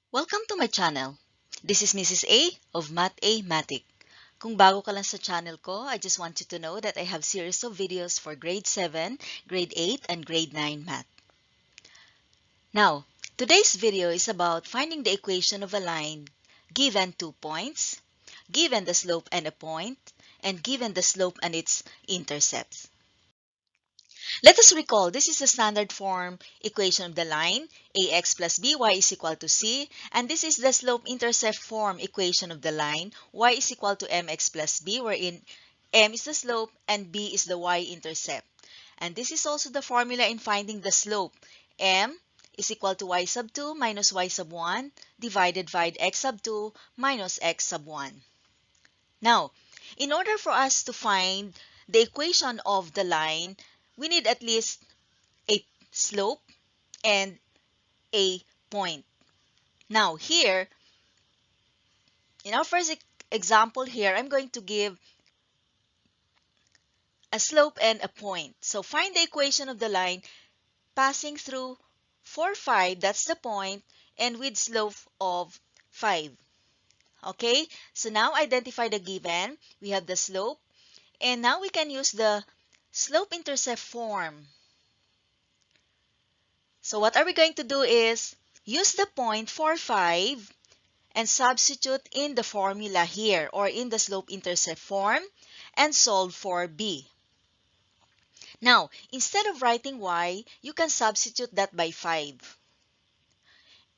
Welcome to my channel. This is Mrs. A of Math A Matic. Kung bago ka lang sa channel ko, I just want you to know that I have series of videos for grade 7, grade 8, and grade 9 math. Now, today's video is about finding the equation of a line given 2 points, given the slope and a point, and given the slope and its intercepts. Let us recall, this is the standard form equation of the line, ax plus by is equal to c, and this is the slope-intercept form equation of the line, y is equal to mx plus b, wherein m is the slope and b is the y-intercept. And this is also the formula in finding the slope. M is equal to y sub 2 minus y sub 1 divided by x sub 2 minus x sub 1. Now, in order for us to find the equation of the line, we need at least a slope and a point. Now here, in our first example here, I'm going to give a slope and a point. So find the equation of the line passing through 4, 5, that's the point, and with slope of 5. Okay, so now identify the given. We have the slope, and now we can use the slope-intercept form. So what are we going to do is use the point 4, 5 and substitute in the formula here or in the slope-intercept form and solve for b. Now, instead of writing y, you can substitute that by 5.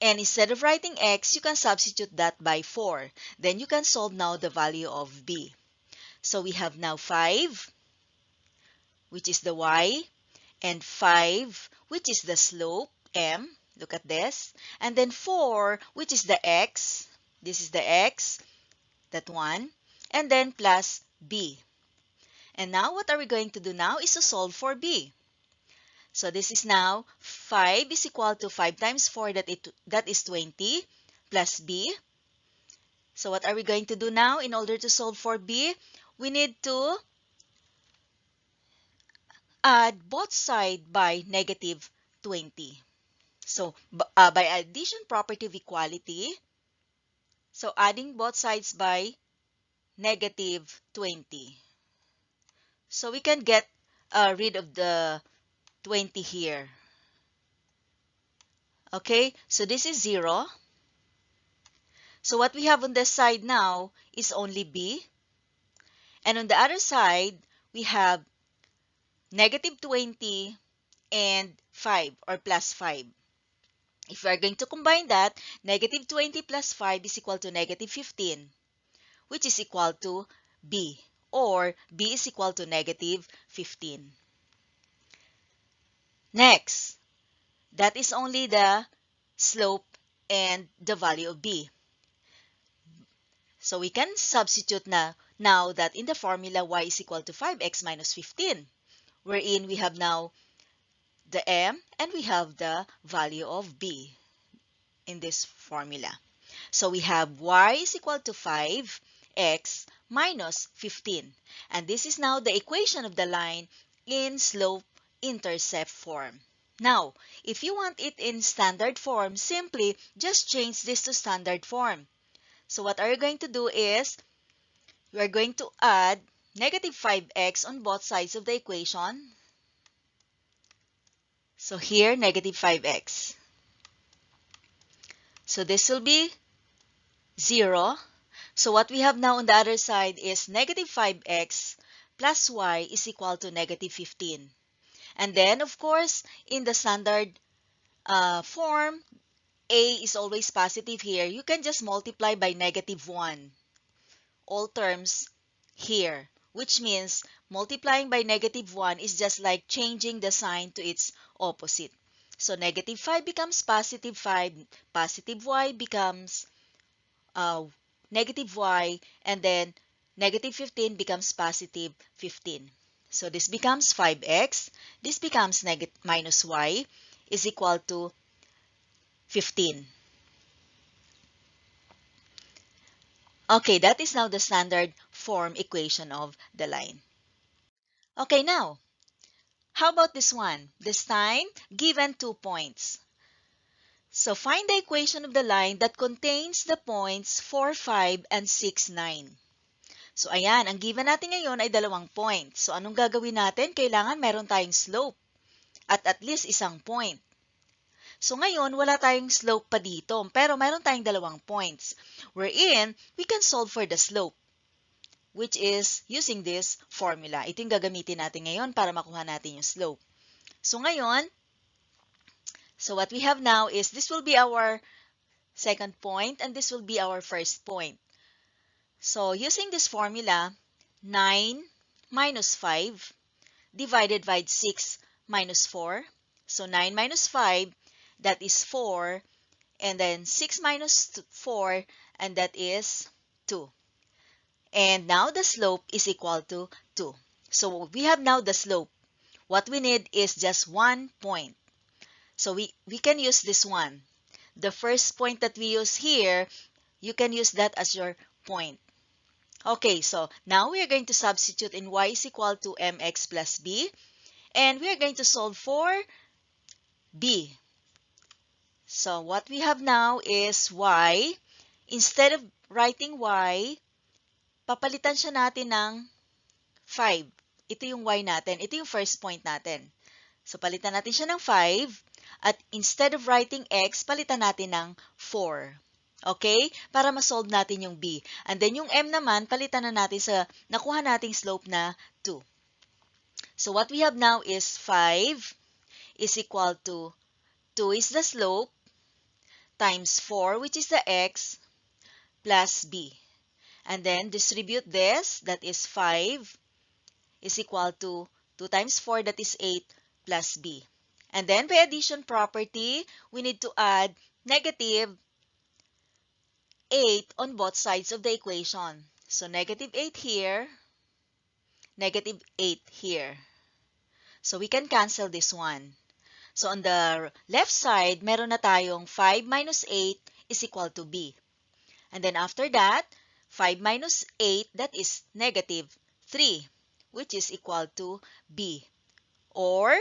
And instead of writing x, you can substitute that by 4. Then you can solve now the value of b. So we have now 5, which is the y, and 5, which is the slope, m. Look at this. And then 4, which is the x. This is the x, that one. And then plus b. And now what are we going to do now is to solve for b. So this is now 5 is equal to 5 times 4, that is 20, plus b. So what are we going to do now in order to solve for b? We need to add both sides by negative 20. So by addition property of equality, so adding both sides by negative 20. So we can get rid of the 20 here. Okay, so this is 0. So what we have on this side now is only b. And on the other side, we have negative 20 and 5 or plus 5. If we are going to combine that, negative 20 plus 5 is equal to negative 15, which is equal to b, or b is equal to negative 15. Next, that is only the slope and the value of b. So we can substitute now that in the formula y is equal to 5x minus 15, wherein we have now the m and we have the value of b in this formula. So we have y is equal to 5x minus 15. And this is now the equation of the line in slope-intercept form. Now, if you want it in standard form, simply just change this to standard form. So what are you going to do is, we are going to add negative 5x on both sides of the equation. So here, negative 5x. So this will be 0. So what we have now on the other side is negative 5x plus y is equal to negative 15. And then, of course, in the standard form, a is always positive here. You can just multiply by negative 1. All terms here, which means multiplying by negative 1 is just like changing the sign to its opposite. So negative 5 becomes positive 5, positive y becomes negative y, and then negative 15 becomes positive 15. So this becomes 5x, this becomes minus y is equal to 15. Okay, that is now the standard form equation of the line. Okay, now, how about this one? This time, given 2 points. So find the equation of the line that contains the points 4, 5, and 6, 9. So ayan, ang given natin ngayon ay 2 points. So anong gagawin natin? Kailangan meron tayong slope at least isang point. So ngayon, wala tayong slope pa dito, pero meron tayong 2 points. Wherein, we can solve for the slope, which is using this formula. Ito yung gagamitin natin ngayon para makuha natin yung slope. So ngayon, so what we have now is this will be our second point and this will be our first point. So using this formula, 9 minus 5 divided by 6 minus 4. So 9 minus 5, that is 4. And then 6 minus 4, and that is 2. And now the slope is equal to 2. So we have now the slope. What we need is just 1 point. So we can use this one. The first point that we use here, you can use that as your point. Okay, so now we are going to substitute in y is equal to mx plus b. And we are going to solve for b. So what we have now is y. Instead of writing y, papalitan siya natin ng 5. Ito yung y natin. Ito yung first point natin. So palitan natin siya ng 5. At instead of writing x, palitan natin ng 4. Okay? Para ma-solve natin yung b. And then yung m naman, palitan na natin sa nakuha nating slope na 2. So what we have now is 5 is equal to 2 is the slope times 4, which is the x, plus b. And then distribute this, that is 5, is equal to 2 times 4, that is 8, plus b. And then by addition property, we need to add negative 8 on both sides of the equation. So negative 8 here, negative 8 here. So we can cancel this one. So on the left side, meron na tayong 5 minus 8 is equal to b. And then after that, 5 minus 8, that is negative 3, which is equal to b. Or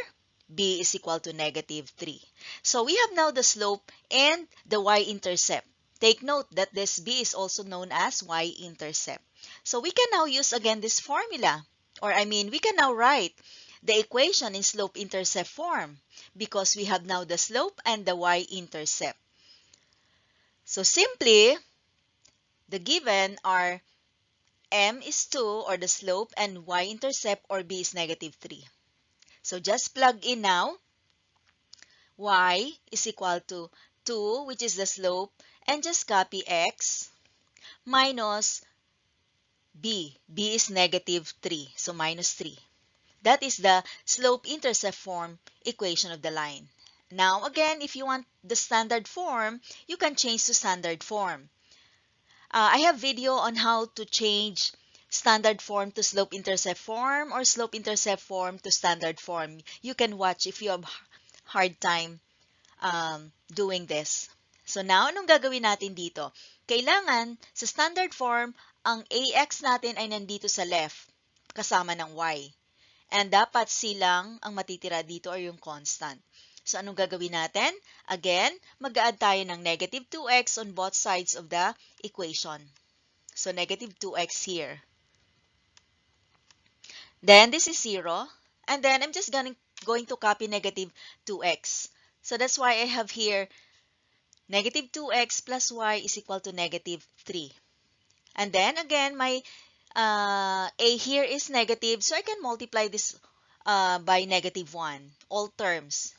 b is equal to negative 3. So we have now the slope and the y-intercept. Take note that this b is also known as y-intercept. So we can now use again this formula. Or we can now write the equation in slope-intercept form because we have now the slope and the y-intercept. So simply, the given are m is 2 or the slope and y-intercept or b is negative 3. So just plug in now. Y is equal to 2, which is the slope, and just copy x minus b. B is negative 3, so minus 3. That is the slope-intercept form equation of the line. Now again, if you want the standard form, you can change to standard form. I have video on how to change standard form to slope-intercept form or slope-intercept form to standard form. You can watch if you have hard time doing this. So now, anong gagawin natin dito? Kailangan sa standard form, ang ax natin ay nandito sa left, kasama ng y. And dapat silang ang matitira dito or yung constant. So anong gagawin natin? Again, mag-add tayo ng negative 2x on both sides of the equation. So negative 2x here. Then this is 0. And then I'm just going to copy negative 2x. So that's why I have here negative 2x plus y is equal to negative 3. And then again, my a here is negative, so I can multiply this by negative 1, all terms.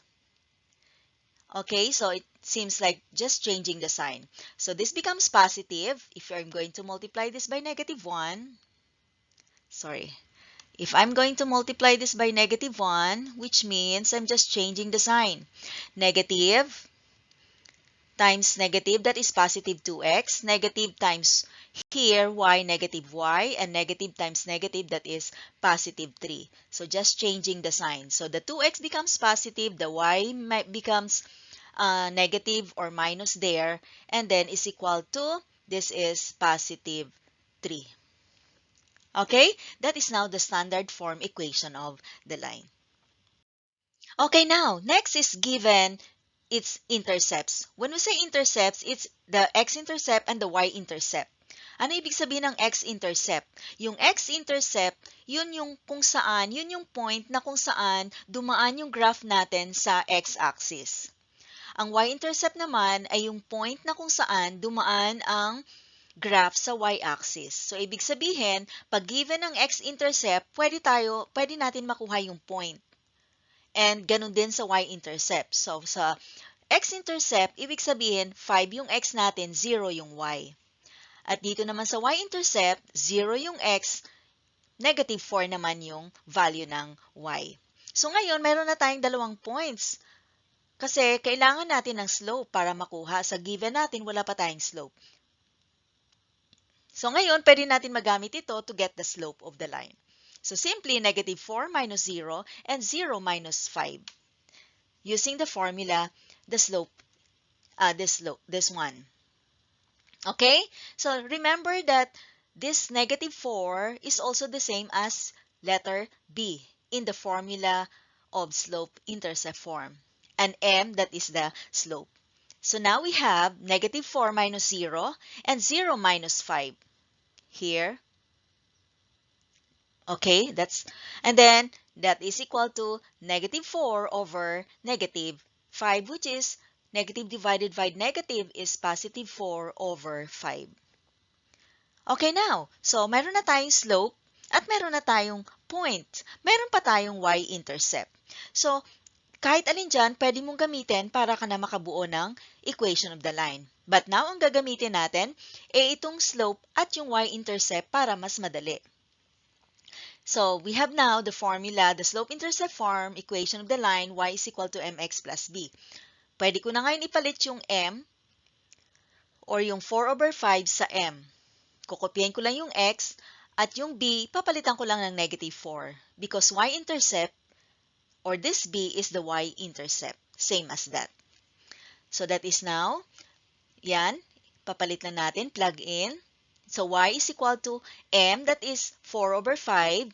Okay, so it seems like just changing the sign. So this becomes positive if I'm going to multiply this by negative 1. Sorry. If I'm going to multiply this by negative 1, which means I'm just changing the sign. Negative times negative, that is positive 2x. Negative times here, y, negative y. And negative times negative, that is positive 3. So just changing the sign. So the 2x becomes positive, the y becomes negative or minus there. And then is equal to, this is positive 3. Okay, that is now the standard form equation of the line. Okay, now, next is given its intercepts. When we say intercepts, it's the x-intercept and the y-intercept. Ano ibig sabihin ng x-intercept? Yung x-intercept, yun yung kung saan, yun yung point na kung saan dumaan yung graph natin sa x-axis. Ang y-intercept naman ay yung point na kung saan dumaan ang graph sa y-axis. So, ibig sabihin, pag given ang x-intercept, pwede natin makuha yung point. And ganun din sa y-intercept. So, sa x-intercept, ibig sabihin, 5 yung x natin, 0 yung y. At dito naman sa y-intercept, 0 yung x, negative 4 naman yung value ng y. So, ngayon, meron na tayong dalawang points. Kasi kailangan natin ng slope para makuha. Sa given natin, wala pa tayong slope. So, ngayon, pwede natin magamit ito to get the slope of the line. So, simply, negative 4 minus 0 and 0 minus 5. Using the formula, this one. Okay? So, remember that this negative 4 is also the same as letter B in the formula of slope-intercept form. And M, that is the slope. So, now we have negative 4 minus 0 and 0 minus 5. Here. Okay, and then that is equal to negative 4 over negative 5, which is negative divided by negative is positive 4 over 5. Okay, now, so meron na tayong slope at meron na tayong point. Meron pa tayong y-intercept. So, kahit alin dyan, pwede mong gamitin para ka na makabuo ng equation of the line. But now, ang gagamitin natin ay itong slope at yung y-intercept para mas madali. So, we have now the formula, the slope-intercept form, equation of the line, y is equal to mx plus b. Pwede ko na ngayon ipalit yung m or yung 4 over 5 sa m. Kukopyahin ko lang yung x at yung b, papalitan ko lang ng negative 4 because y-intercept or this b is the y-intercept. Same as that. So, that is now, yan, papalit na natin, plug in. So, y is equal to m, that is 4 over 5.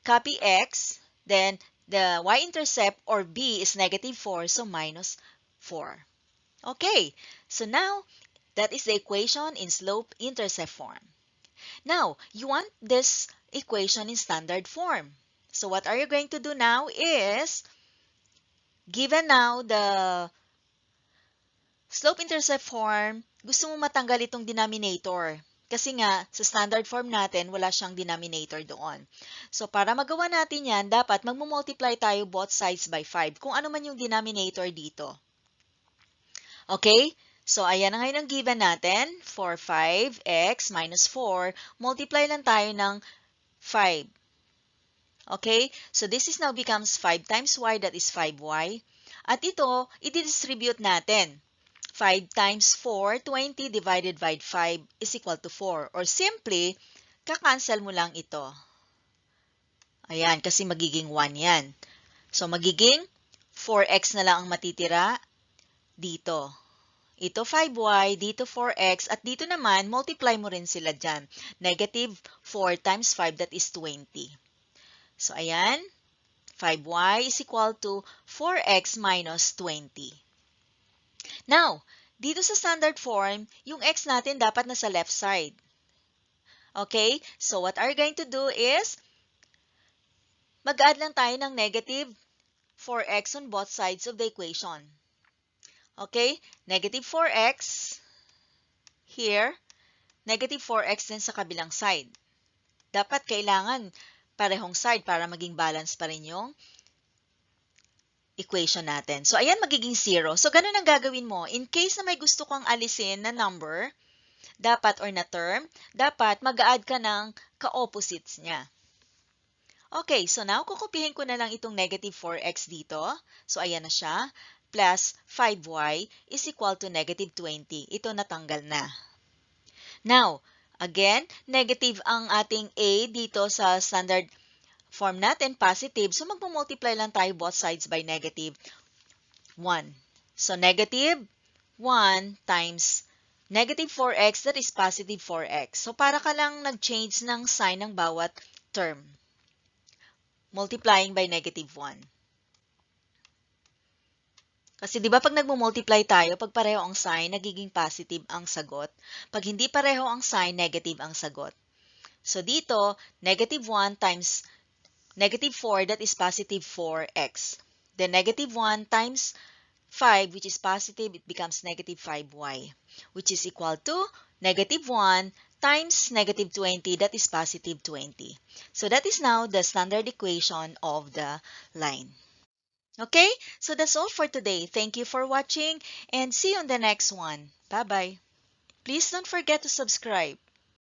Copy x, then the y-intercept or b is negative 4, so minus 4. Okay, so now that is the equation in slope-intercept form. Now, you want this equation in standard form. So what are you going to do now is, given now the slope-intercept form, gusto mo matanggal itong denominator. Kasi nga, sa standard form natin, wala siyang denominator doon. So, para magawa natin yan, dapat magmumultiply tayo both sides by 5. Kung ano man yung denominator dito. Okay? So, ayan na ngayon ang given natin. For 5x minus 4, multiply lang tayo ng 5. Okay? So, this is now becomes 5 times y, that is 5y. At ito, i-distribute natin. 5 times 4, 20 divided by 5 is equal to 4. Or simply, kakancel mo lang ito. Ayan, kasi magiging 1 yan. So, magiging 4x na lang ang matitira dito. Ito 5y, dito 4x, at dito naman, multiply mo rin sila dyan. Negative 4 times 5, that is 20. So, ayan, 5y is equal to 4x minus 20. Now, dito sa standard form, yung x natin dapat nasa left side. Okay? So, what are you going to do is, mag-add lang tayo ng negative 4x on both sides of the equation. Okay? Negative 4x here, negative 4x din sa kabilang side. Dapat kailangan parehong side para maging balance pa rin yung equation natin. So, ayan, magiging 0. So, ganun ang gagawin mo. In case na may gusto kang alisin na number, dapat or na term, dapat mag-add ka ng ka-opposites niya. Okay, so now, kukupihin ko na lang itong negative 4x dito. So, ayan na siya. Plus 5y is equal to negative 20. Ito natanggal na. Now, again, negative ang ating a dito sa standard form natin, positive. So, magmumultiply lang tayo both sides by negative 1. So, negative 1 times negative 4x, that is positive 4x. So, para ka lang nag-change ng sign ng bawat term. Multiplying by negative 1. Kasi 'di ba pag nagmo-multiply tayo, pag pareho ang sign, nagiging positive ang sagot. Pag hindi pareho ang sign, negative ang sagot. So dito, -1 times -4, that is positive 4x. Then -1 times 5, which is positive, it becomes -5y, which is equal to -1 times -20, that is positive 20. So that is now the standard equation of the line. Okay, so that's all for today. Thank you for watching and see you on the next one. Bye-bye. Please don't forget to subscribe.